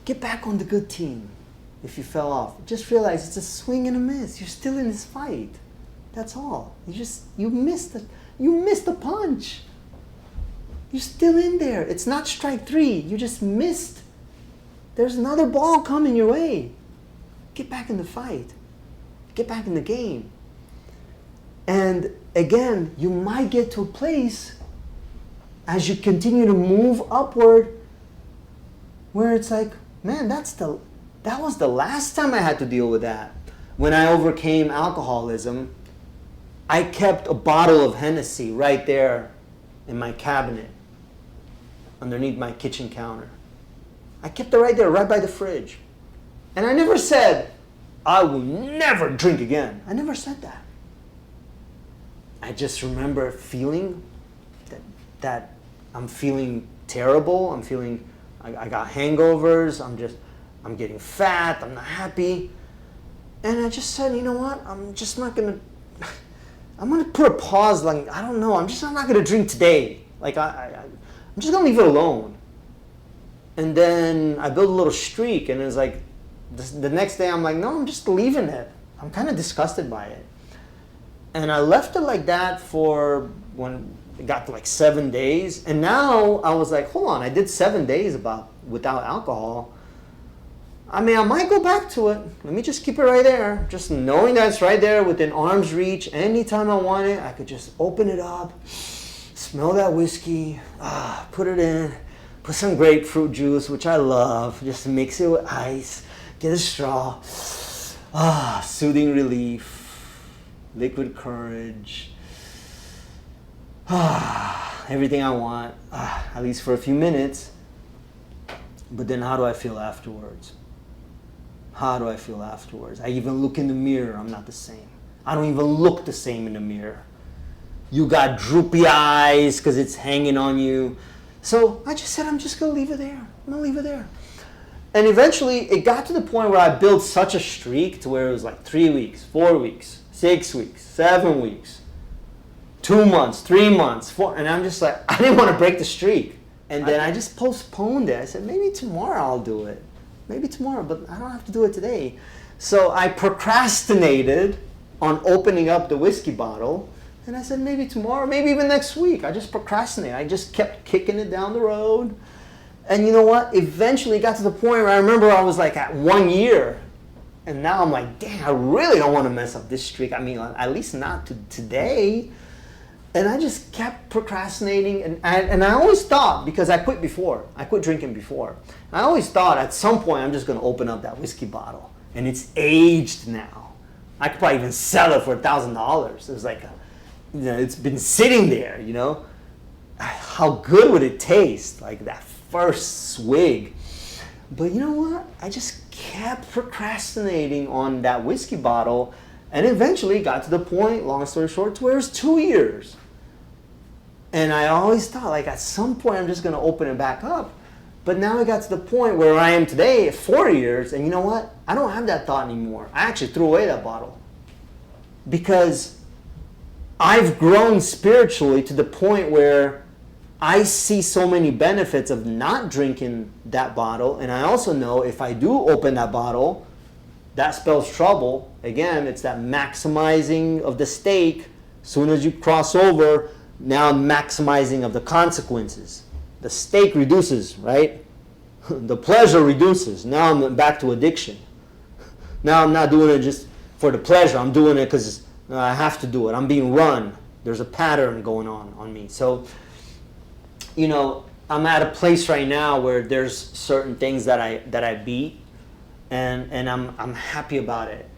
get back on the good team. If you fell off, just realize it's a swing and a miss. You're still in this fight. That's all. You missed the punch. You're still in there. It's not strike three. You just missed. There's another ball coming your way. Get back in the fight. Get back in the game. And again, you might get to a place as you continue to move upward where it's like, man, that was the last time I had to deal with that. When I overcame alcoholism, I kept a bottle of Hennessy right there in my cabinet underneath my kitchen counter. I kept it right there, right by the fridge. And I never said, I will never drink again. I never said that. I just remember feeling that I'm feeling terrible. I'm feeling, I got hangovers. I'm getting fat. I'm not happy. And I just said, you know what? I'm just not going to, I'm going to put a pause. Like, I don't know. I'm not going to drink today. Like, I'm just going to leave it alone. And then I built a little streak, and it was like, the next day I'm like, no, I'm just leaving it. I'm kind of disgusted by it. And I left it like that for when it got to like 7 days. And now I was like, hold on, I did 7 days without alcohol. I mean, I might go back to it. Let me just keep it right there. Just knowing that it's right there within arm's reach. Anytime I want it, I could just open it up, smell that whiskey, put it in, put some grapefruit juice, which I love, just mix it with ice, get a straw. Soothing relief. Liquid courage, everything I want, at least for a few minutes. But then how do I feel afterwards? How do I feel afterwards? I even look in the mirror, I'm not the same. I don't even look the same in the mirror. You got droopy eyes because it's hanging on you. So I just said, I'm just going to leave it there. I'm going to leave it there. And eventually it got to the point where I built such a streak to where it was like 3 weeks, 4 weeks, 6 weeks, 7 weeks, 2 months, 3 months, 4, and I'm just like, I didn't want to break the streak. And then I just postponed it. I said, maybe tomorrow I'll do it. Maybe tomorrow, but I don't have to do it today. So I procrastinated on opening up the whiskey bottle, and I said, maybe tomorrow, maybe even next week. I just procrastinated. I just kept kicking it down the road. And you know what? Eventually it got to the point where I remember I was like at 1 year. And now I'm like, dang, I really don't want to mess up this streak. I mean, at least not today. And I just kept procrastinating. And I always thought, because I quit drinking before. I always thought at some point I'm just going to open up that whiskey bottle. And it's aged now. I could probably even sell it for $1,000. It was like, it's been sitting there, you know. How good would it taste? Like that first swig. But you know what? I just kept procrastinating on that whiskey bottle, and eventually got to the point, long story short, to where it was 2 years. And I always thought, like, at some point I'm just going to open it back up. But now it got to the point where I am today at 4 years, and you know what? I don't have that thought anymore. I actually threw away that bottle. Because I've grown spiritually to the point where I see so many benefits of not drinking that bottle, and I also know if I do open that bottle, that spells trouble. Again, it's that maximizing of the stake. Soon as you cross over, now maximizing of the consequences. The stake reduces, right? The pleasure reduces. Now I'm back to addiction. Now I'm not doing it just for the pleasure. I'm doing it because I have to do it. I'm being run. There's a pattern going on me. So, you know, I'm at a place right now where there's certain things that I beat, and I'm happy about it.